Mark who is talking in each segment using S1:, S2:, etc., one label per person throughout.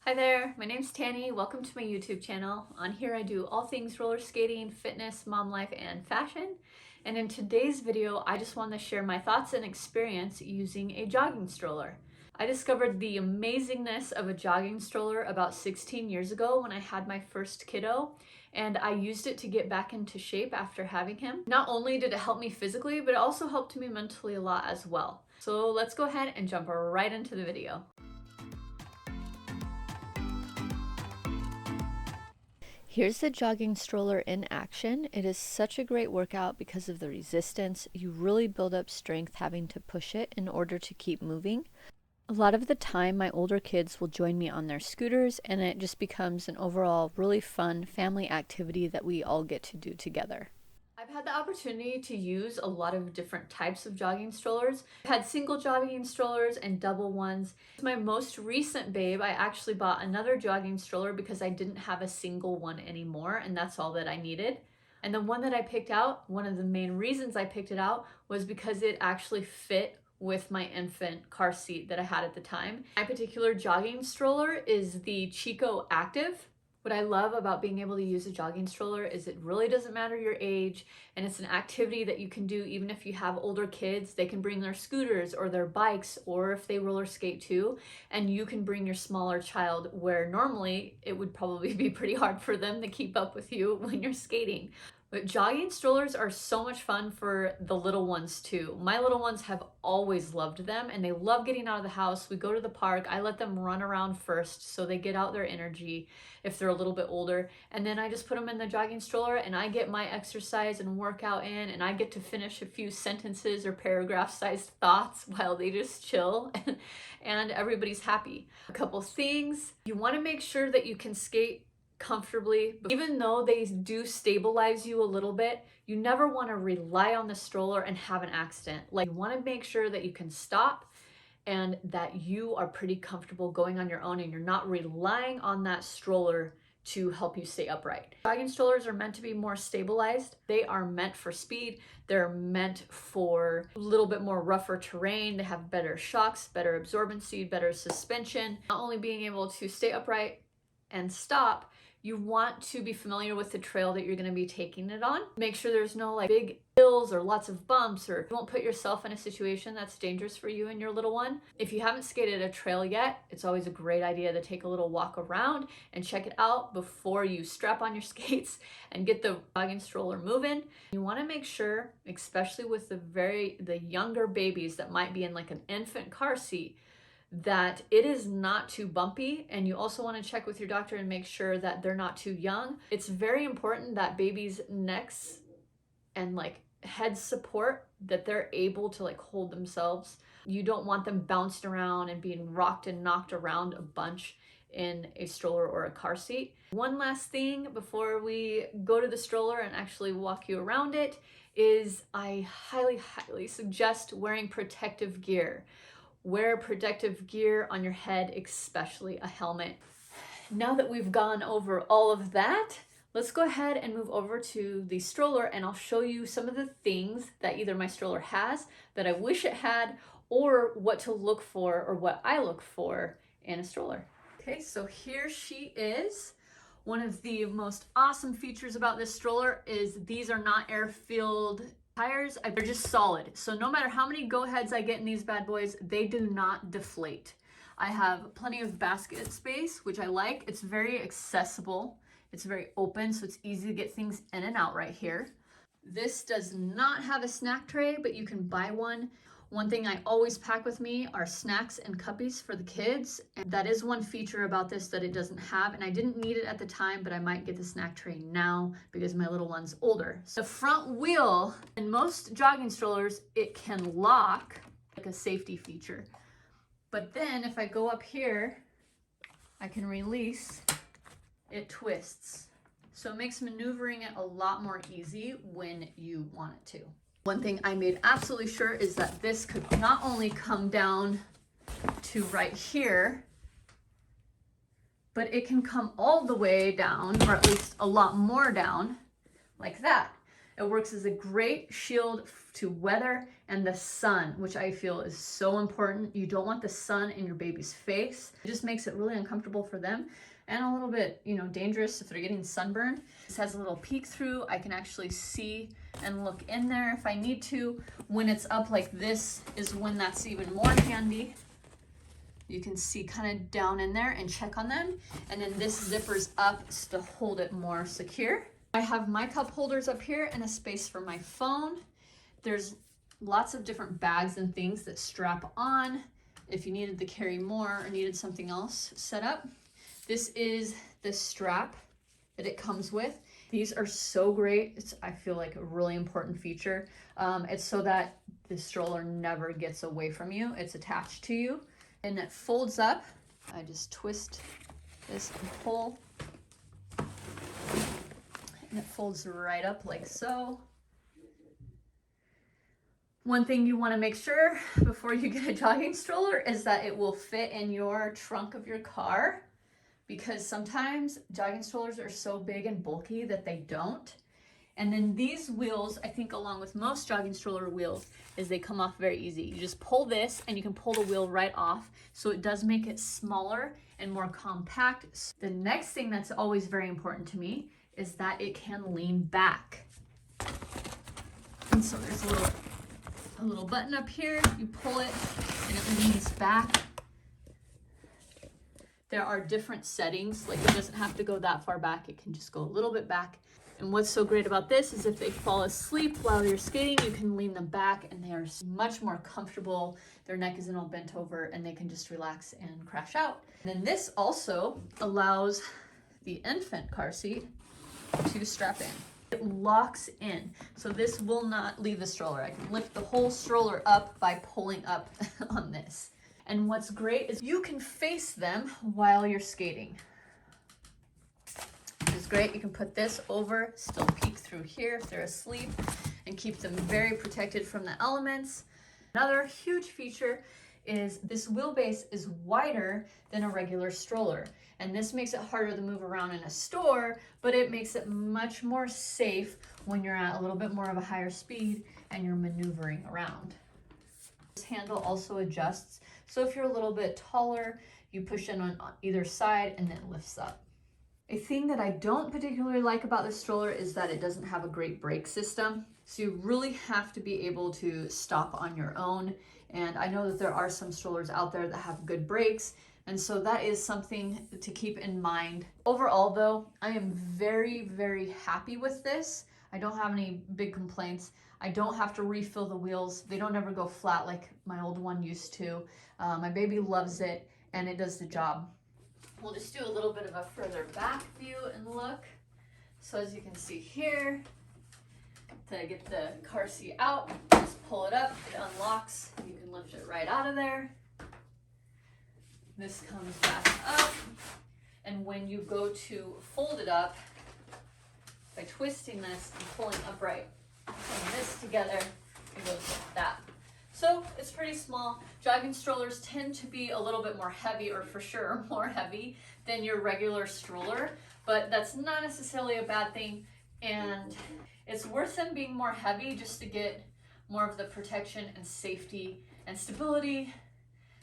S1: Hi there, my name's Tani. Welcome to my YouTube channel. On here I do all things roller skating, fitness, mom life, and fashion. And in today's video, I just want to share my thoughts and experience using a jogging stroller. I discovered the amazingness of a jogging stroller about 16 years ago when I had my first kiddo, and I used it to get back into shape after having him. Not only did it help me physically, but it also helped me mentally a lot as well. So let's go ahead and jump right into the video. Here's the jogging stroller in action. It is such a great workout because of the resistance. You really build up strength having to push it in order to keep moving. A lot of the time, my older kids will join me on their scooters, and it just becomes an overall really fun family activity that we all get to do together. I've had the opportunity to use a lot of different types of jogging strollers. I've had single jogging strollers and double ones. My most recent babe, I actually bought another jogging stroller because I didn't have a single one anymore, and that's all that I needed. And the one that I picked out, one of the main reasons I picked it out was because it actually fit with my infant car seat that I had at the time. My particular jogging stroller is the Chico Active. What I love about being able to use a jogging stroller is it really doesn't matter your age, and it's an activity that you can do even if you have older kids. They can bring their scooters or their bikes, or if they roller skate too, and you can bring your smaller child where normally it would probably be pretty hard for them to keep up with you when you're skating. But jogging strollers are so much fun for the little ones too. My little ones have always loved them, and they love getting out of the house. We go to the park. I let them run around first so they get out their energy if they're a little bit older. And then I just put them in the jogging stroller and I get my exercise and workout in, and I get to finish a few sentences or paragraph-sized thoughts while they just chill and everybody's happy. A couple things. You want to make sure that you can skate comfortably. Even though they do stabilize you a little bit, you never want to rely on the stroller and have an accident. Like, you want to make sure that you can stop and that you are pretty comfortable going on your own and you're not relying on that stroller to help you stay upright. Jogging strollers are meant to be more stabilized. They are meant for speed. They're meant for a little bit more rougher terrain. They have better shocks, better absorbency, better suspension. Not only being able to stay upright and stop, you want to be familiar with the trail that you're going to be taking it on. Make sure there's no like big hills or lots of bumps, or you won't put yourself in a situation that's dangerous for you and your little one. If you haven't skated a trail yet, it's always a great idea to take a little walk around and check it out before you strap on your skates and get the jogging stroller moving. You want to make sure, especially with the younger babies that might be in like an infant car seat, that it is not too bumpy, and you also want to check with your doctor and make sure that they're not too young. It's very important that babies' necks and like head support, that they're able to like hold themselves. You don't want them bounced around and being rocked and knocked around a bunch in a stroller or a car seat. One last thing before we go to the stroller and actually walk you around it is I highly suggest wearing protective gear. Wear protective gear on your head, especially a helmet. Now that we've gone over all of that, let's go ahead and move over to the stroller, and I'll show you some of the things that either my stroller has that I wish it had, or what to look for, or what I look for in a stroller. Okay, so here she is. One of the most awesome features about this stroller is these are not air-filled tires. They're just solid. So no matter how many go-aheads I get in these bad boys, they do not deflate. I have plenty of basket space, which I like. It's very accessible. It's very open, so it's easy to get things in and out right here. This does not have a snack tray, but you can buy one. One thing I always pack with me are snacks and cuppies for the kids. And that is one feature about this that it doesn't have. And I didn't need it at the time, but I might get the snack tray now because my little one's older. So the front wheel, in most jogging strollers, it can lock like a safety feature. But then if I go up here, I can release, it twists. So it makes maneuvering it a lot more easy when you want it to. One thing I made absolutely sure is that this could not only come down to right here, but it can come all the way down, or at least a lot more down, like that.
S2: It works as a great shield to weather and the sun, which I feel is so important. You don't want the sun in your baby's face. It just makes it really uncomfortable for them and a little bit, you know, dangerous if they're getting sunburned. This has a little peek through. I can actually see and look in there if I need to. When it's up like this is when that's even more handy. You can see kind of down in there and check on them. And then this zippers up to hold it more secure. I have my cup holders up here and a space for my phone. There's lots of different bags and things that strap on if you needed to carry more or needed something else set up. This is the strap that it comes with. These are so great. It's, I feel like, a really important feature. It's so that the stroller never gets away from you. It's attached to you and it folds up. I just twist this and pull. And it folds right up like so. One thing you want to make sure before you get a jogging stroller is that it will fit in your trunk of your car, because sometimes jogging strollers are so big and bulky that they don't. And then these wheels, I think along with most jogging stroller wheels, is they come off very easy. You just pull this and you can pull the wheel right off. So it does make it smaller and more compact. The next thing that's always very important to me is that it can lean back. And so there's a little button up here, you pull it and it leans back. There are different settings, like it doesn't have to go that far back, it can just go a little bit back. And what's so great about this is if they fall asleep while you're skating, you can lean them back and they are much more comfortable. Their neck isn't all bent over and they can just relax and crash out. And then this also allows the infant car seat to strap in. It locks in, so this will not leave the stroller. I can lift the whole stroller up by pulling up on this. And what's great is you can face them while you're skating. Which is great. You can put this over, still peek through here if they're asleep, and keep them very protected from the elements. Another huge feature is this wheelbase is wider than a regular stroller. And this makes it harder to move around in a store, but it makes it much more safe when you're at a little bit more of a higher speed and you're maneuvering around. This handle also adjusts. So if you're a little bit taller, you push in on either side and then it lifts up. A thing that I don't particularly like about this stroller is that it doesn't have a great brake system. So you really have to be able to stop on your own. And I know that there are some strollers out there that have good brakes. And so that is something to keep in mind. Overall though, I am very, very happy with this. I don't have any big complaints. I don't have to refill the wheels. They don't ever go flat like my old one used to. My baby loves it and it does the job. We'll just do a little bit of a further back view and look. So as you can see here, to get the car seat out, just pull it up, it unlocks, you can lift it right out of there. This comes back up, and when you go to fold it up, by twisting this and pulling upright, putting this together, it goes like that. So it's pretty small. Jogging strollers tend to be a little bit more heavy, or for sure more heavy than your regular stroller, but that's not necessarily a bad thing. And it's worth them being more heavy just to get more of the protection and safety and stability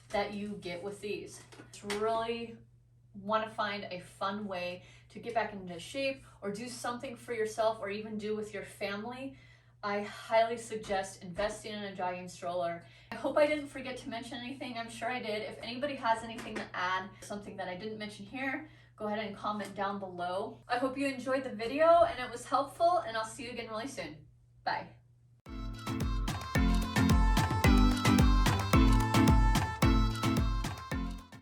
S2: that you get with these. Just really want to find a fun way to get back into shape or do something for yourself or even do with your family. I highly suggest investing in a jogging stroller. I hope I didn't forget to mention anything. I'm sure I did. If anybody has anything to add, something that I didn't mention here, go ahead and comment down below. I hope you enjoyed the video and it was helpful, and I'll see you again really soon. Bye.